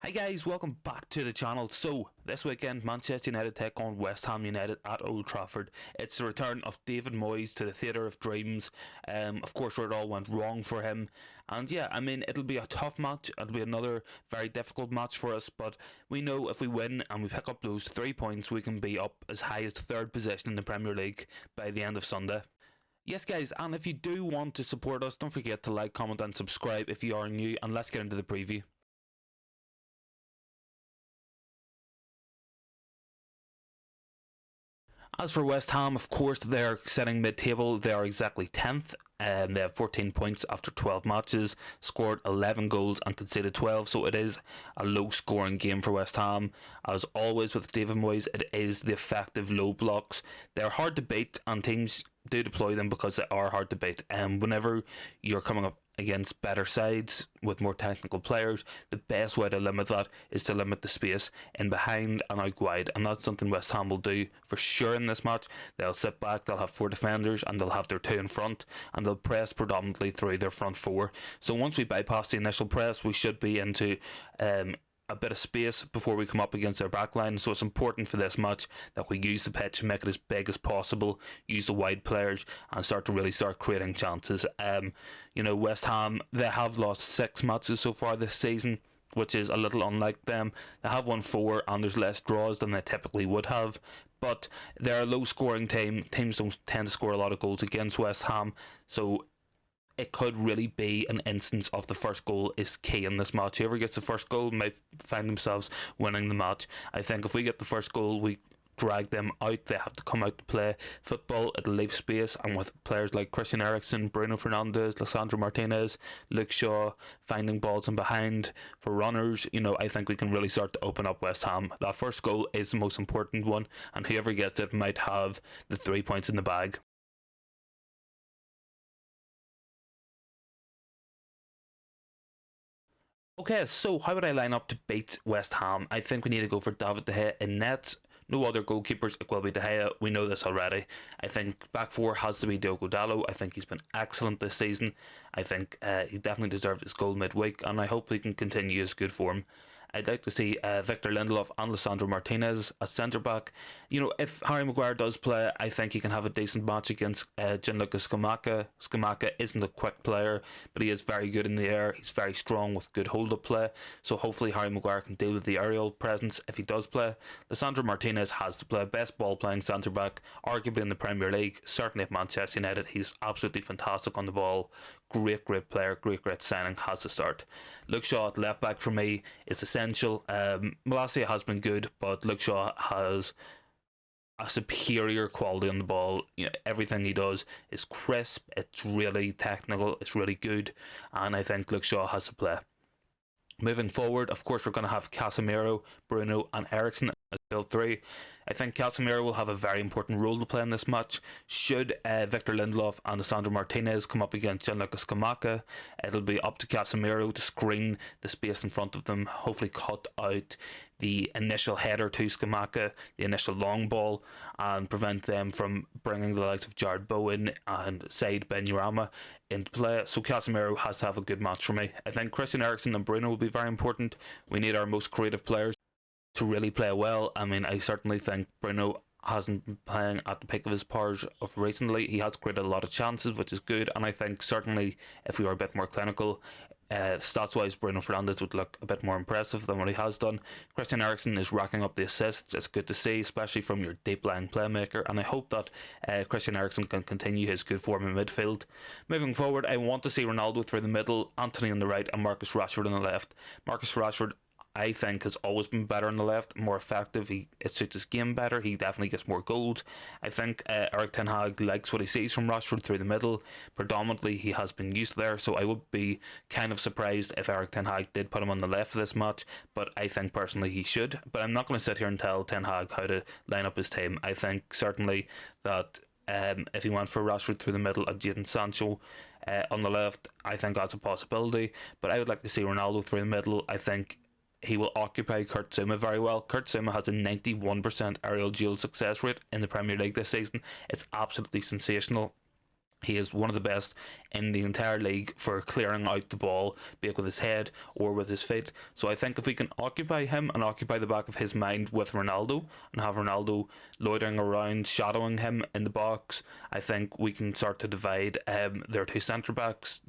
Hi guys, welcome back to the channel. So, this weekend, Manchester United take on West Ham United at Old Trafford. It's the return of David Moyes to the Theatre of Dreams. Of course, where it all went wrong for him. And yeah, I mean, it'll be a tough match. It'll be another very difficult match for us. But we know if we win and we pick up those 3 points, we can be up as high as third position in the Premier League by the end of Sunday. Yes guys, and if you do want to support us, don't forget to like, comment and subscribe if you are new, and let's get into the preview. As for West Ham, of course, they're sitting mid-table. They are exactly 10th. They have 14 points after 12 matches, scored 11 goals and conceded 12. So it is a low-scoring game for West Ham. As always with David Moyes, it is the effective low blocks. They're hard to beat, and teams do deploy them because they are hard to beat. And whenever you're coming up against better sides with more technical players, the best way to limit that is to limit the space in behind and out wide, and that's something West Ham will do for sure in this match. They'll sit back, they'll have 4 defenders, and they'll have their 2 in front, and they'll press predominantly through their front 4. So once we bypass the initial press, we should be into a bit of space before we come up against their backline. So it's important for this match that we use the pitch and make it as big as possible, use the wide players, and start creating chances. West Ham, they have lost 6 matches so far this season, which is a little unlike them. They have won 4, and there's less draws than they typically would have. But they're a low scoring team. Teams don't tend to score a lot of goals against West Ham, so it could really be an instance of the first goal is key in this match. Whoever gets the first goal might find themselves winning the match. I think if we get the first goal, we drag them out. They have to come out to play football. It'll leave space, and with players like Christian Eriksen, Bruno Fernandes, Lisandro Martinez, Luke Shaw finding balls in behind for runners, I think we can really start to open up West Ham. That first goal is the most important one, and whoever gets it might have the 3 points in the bag. Okay, so how would I line up to beat West Ham? I think we need to go for David De Gea in net. No other goalkeepers, it will be De Gea. We know this already. I think back 4 has to be Diogo Dalot. I think he's been excellent this season. I think he definitely deserved his goal midweek, and I hope he can continue his good form. I'd like to see Victor Lindelof and Lisandro Martinez as centre back. If Harry Maguire does play, I think he can have a decent match against Gianluca Scamacca. Scamacca isn't a quick player, but he is very good in the air. He's very strong with good hold-up play. So hopefully Harry Maguire can deal with the aerial presence if he does play. Lisandro Martinez has to play. Best ball-playing centre back, arguably in the Premier League. Certainly at Manchester United, he's absolutely fantastic on the ball. Great player, great signing, has to start. Luke Shaw at left back for me is essential. Malacia has been good, but Luke Shaw has a superior quality on the ball. Everything he does is crisp, it's really technical, it's really good, and I think Luke Shaw has to play. Moving forward, of course, we're going to have Casemiro, Bruno and Eriksen as field 3. I think Casemiro will have a very important role to play in this match. Should Victor Lindelof and Lisandro Martinez come up against Gianluca Scamacca, it'll be up to Casemiro to screen the space in front of them, hopefully cut out the initial header to Scamacca, the initial long ball, and prevent them from bringing the likes of Jared Bowen and Said Benrahma into play. So Casemiro has to have a good match for me. I think Christian Eriksen and Bruno will be very important. We need our most creative players to really play well. I mean, I certainly think Bruno hasn't been playing at the peak of his powers of recently. He has created a lot of chances, which is good, and I think certainly if we were a bit more clinical, stats wise, Bruno Fernandes would look a bit more impressive than what he has done. Christian Eriksen is racking up the assists. It's good to see, especially from your deep lying playmaker, and I hope that Christian Eriksen can continue his good form in midfield. Moving forward, I want to see Ronaldo through the middle, Antony on the right, and Marcus Rashford on the left. Marcus Rashford, I think, has always been better on the left, more effective. It suits his game better. He definitely gets more goals. I think Erik ten Hag likes what he sees from Rashford through the middle. Predominantly, he has been used there, so I would be kind of surprised if Erik ten Hag did put him on the left for this match, but I think personally he should. But I'm not going to sit here and tell ten Hag how to line up his team. I think certainly that if he went for Rashford through the middle and Jadon Sancho on the left, I think that's a possibility. But I would like to see Ronaldo through the middle. I think he will occupy Kurt Zouma very well. Kurt Zouma has a 91% aerial duel success rate in the Premier League this season. It's absolutely sensational. He is one of the best in the entire league for clearing out the ball, be it with his head or with his feet. So I think if we can occupy him and occupy the back of his mind with Ronaldo and have Ronaldo loitering around, shadowing him in the box, I think we can start to divide their two centre backs.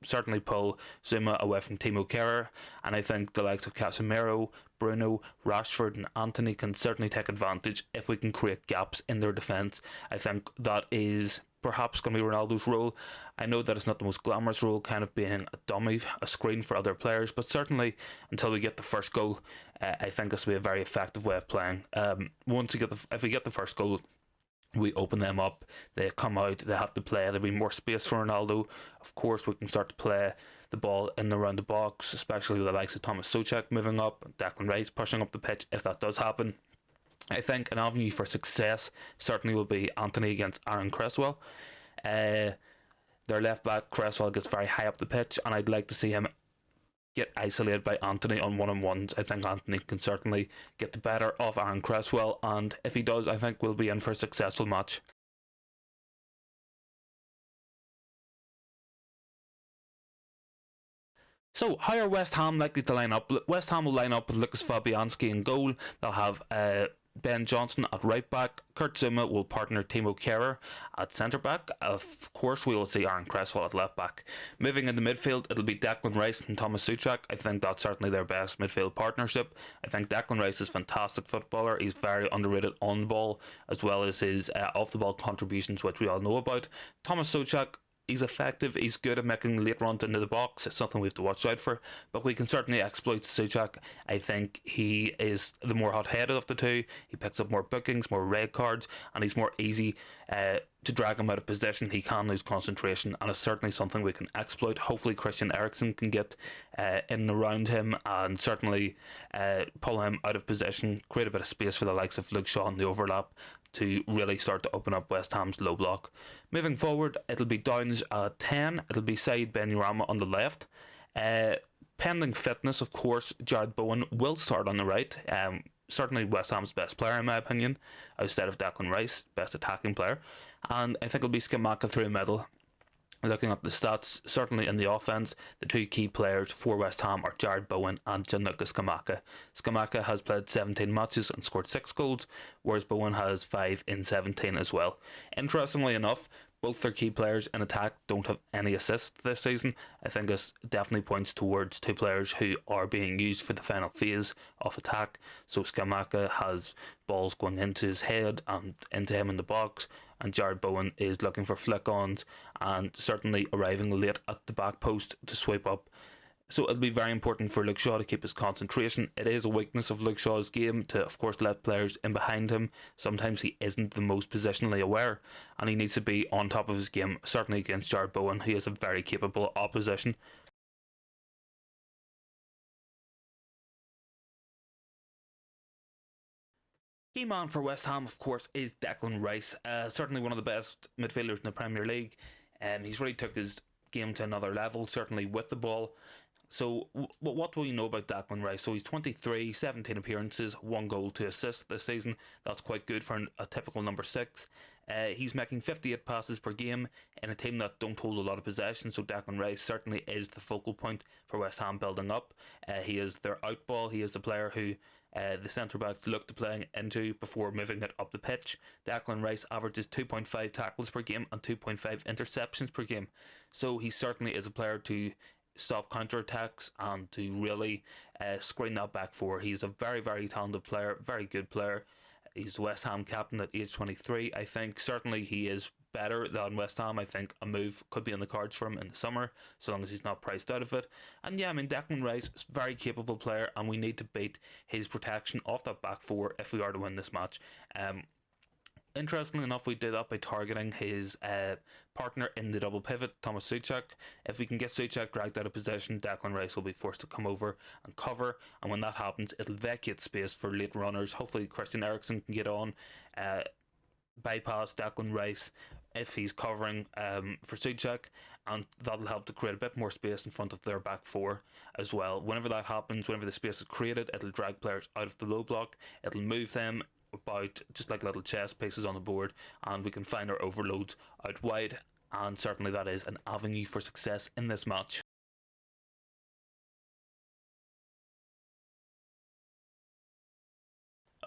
Certainly pull Zuma away from Timo Kerr, and I think the likes of Casemiro, Bruno, Rashford and Antony can certainly take advantage if we can create gaps in their defence. I think that is perhaps going to be Ronaldo's role. I know that it's not the most glamorous role, kind of being a dummy, a screen for other players, but certainly until we get the first goal, I think this will be a very effective way of playing. If we get the first goal, we open them up, they come out, they have to play, there'll be more space for Ronaldo. Of course, we can start to play the ball in and around the box, especially with the likes of Thomas Souček moving up, Declan Rice pushing up the pitch if that does happen. I think an avenue for success certainly will be Antony against Aaron Cresswell. Their left back, Cresswell, gets very high up the pitch, and I'd like to see him get isolated by Antony on one-on-ones. I think Antony can certainly get the better of Aaron Cresswell, and if he does, I think we'll be in for a successful match. So, how are West Ham likely to line up? West Ham will line up with Lucas Fabianski in goal. They'll have Ben Johnson at right back. Kurt Zuma will partner Timo Kerr at centre back. Of course, we will see Aaron Cresswell at left back. Moving in the midfield, it'll be Declan Rice and Thomas Souček. I think that's certainly their best midfield partnership. I think Declan Rice is a fantastic footballer. He's very underrated on the ball, as well as his off the ball contributions, which we all know about. Thomas Souček, he's effective, he's good at making late runs into the box. It's something we have to watch out for, but we can certainly exploit Souček. I think he is the more hot-headed of the two. He picks up more bookings, more red cards, and he's more easy to drag him out of position. He can lose concentration, and it's certainly something we can exploit. Hopefully Christian Eriksen can get in and around him and certainly pull him out of position, create a bit of space for the likes of Luke Shaw in the overlap to really start to open up West Ham's low block. Moving forward, it'll be Downs at 10. It'll be Said Benrahma on the left. Pending fitness, of course, Jared Bowen will start on the right. Certainly West Ham's best player, in my opinion, outside of Declan Rice, best attacking player. And I think it'll be Scamacca through the middle. Looking at the stats, certainly in the offence, the two key players for West Ham are Jared Bowen and Gianluca Scamacca. Scamacca has played 17 matches and scored 6 goals, whereas Bowen has 5 in 17 as well. Interestingly enough, both their key players in attack don't have any assists this season. I think this definitely points towards two players who are being used for the final phase of attack. So Scamacca has balls going into his head and into him in the box, and Jared Bowen is looking for flick-ons and certainly arriving late at the back post to sweep up. So it'll be very important for Luke Shaw to keep his concentration. It is a weakness of Luke Shaw's game to, of course, let players in behind him. Sometimes he isn't the most positionally aware, and he needs to be on top of his game, certainly against Jared Bowen, who is a very capable opposition. Key man for West Ham, of course, is Declan Rice. Certainly one of the best midfielders in the Premier League. He's really took his game to another level, certainly with the ball. So what do we know about Declan Rice? So he's 23, 17 appearances, 1 goal, 2 assists this season. That's quite good for a typical number 6. He's making 58 passes per game in a team that don't hold a lot of possession, so Declan Rice certainly is the focal point for West Ham building up. He is their outball. He is the player who the centre-backs look to playing into before moving it up the pitch. Declan Rice averages 2.5 tackles per game and 2.5 interceptions per game. So he certainly is a player to stop counter-attacks and to really screen that back four. He's a very, very talented player, very good player. He's the West Ham captain at age 23. I think certainly he is better than West Ham. I think a move could be on the cards for him in the summer, so long as he's not priced out of it. And yeah, I mean, Declan Rice is a very capable player, and we need to beat his protection off that back four if we are to win this match. Interestingly enough, we did that by targeting his partner in the double pivot, Thomas Souček. If we can get Souček dragged out of position, Declan Rice will be forced to come over and cover, and when that happens, it'll vacate space for late runners. Hopefully Christian Eriksen can get on, bypass Declan Rice if he's covering for Souček, and that'll help to create a bit more space in front of their back four as well. Whenever that happens, whenever the space is created, it'll drag players out of the low block, it'll move them about just like little chess pieces on the board, and we can find our overloads out wide. and certainly that is an avenue for success in this match.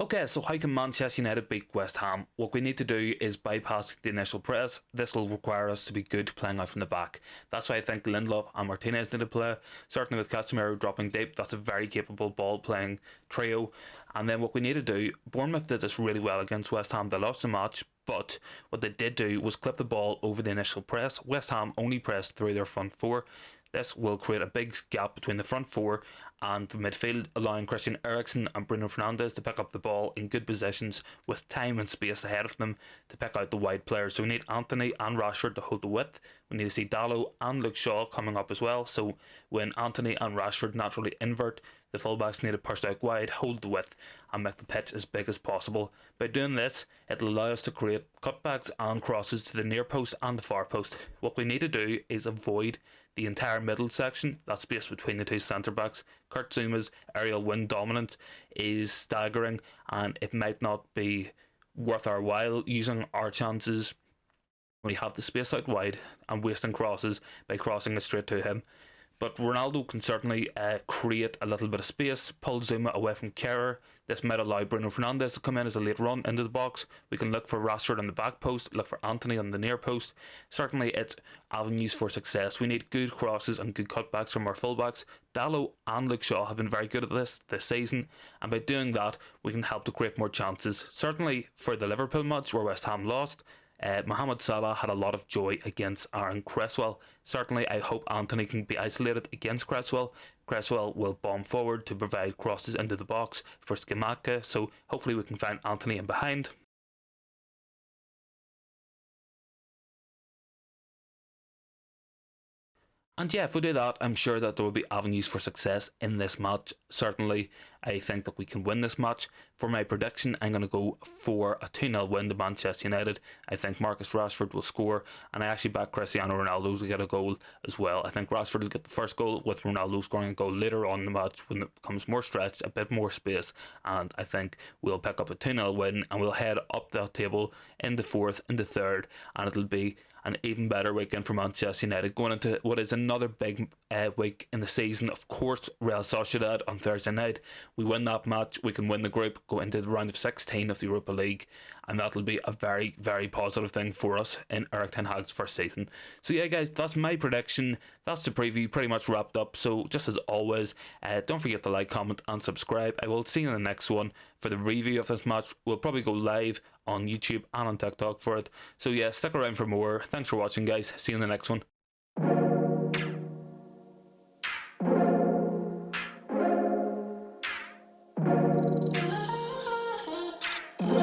Okay, so how can Manchester United beat West Ham? What we need to do is bypass the initial press. This will require us to be good playing out from the back. That's why I think Lindelof and Martinez need to play. Certainly with Casemiro dropping deep, that's a very capable ball playing trio. And then what we need to do, Bournemouth did this really well against West Ham. They lost the match, but what they did do was clip the ball over the initial press. West Ham only pressed through their front four. This will create a big gap between the front four and the midfield, allowing Christian Eriksen and Bruno Fernandes to pick up the ball in good positions with time and space ahead of them to pick out the wide players. So we need Antony and Rashford to hold the width. We need to see Dalot and Luke Shaw coming up as well. So when Antony and Rashford naturally invert, the fullbacks need to push out wide, hold the width, and make the pitch as big as possible. By doing this, it'll allow us to create cutbacks and crosses to the near post and the far post. What we need to do is avoid the entire middle section, that space between the two centre backs. Kurt Zuma's aerial win dominance is staggering, and it might not be worth our while using our chances when we have the space out wide and wasting crosses by crossing it straight to him. But Ronaldo can certainly create a little bit of space, pull Zuma away from Kerrer. This might allow Bruno Fernandes to come in as a late run into the box. We can look for Rashford on the back post, look for Antony on the near post. Certainly it's avenues for success. We need good crosses and good cutbacks from our fullbacks. Dalot and Luke Shaw have been very good at this season, and by doing that we can help to create more chances. Certainly for the Liverpool match where West Ham lost, Mohamed Salah had a lot of joy against Aaron Cresswell. Certainly I hope Antony can be isolated against Cresswell. Cresswell will bomb forward to provide crosses into the box for Scamacca, so hopefully we can find Antony in behind. And yeah, if we do that, I'm sure that there will be avenues for success in this match. Certainly, I think that we can win this match. For my prediction, I'm going to go for a 2-0 win to Manchester United. I think Marcus Rashford will score, and I actually back Cristiano Ronaldo to get a goal as well. I think Rashford will get the first goal, with Ronaldo scoring a goal later on in the match when it becomes more stretched, a bit more space, and I think we'll pick up a 2-0 win, and we'll head up the table into fourth, into third, and it'll be an even better weekend for Manchester United going into what is another big week in the season. Of course, Real Sociedad on Thursday night. We win that match, we can win the group, go into the round of 16 of the Europa League, and that'll be a very, very positive thing for us in Erik ten Hag's first season. So yeah guys, that's my prediction. That's the preview pretty much wrapped up. So just as always, don't forget to like, comment and subscribe. I will see you in the next one for the review of this match. We'll probably go live on YouTube and on TikTok for it. So yeah, stick around for more. Thanks for watching guys. See you in the next one.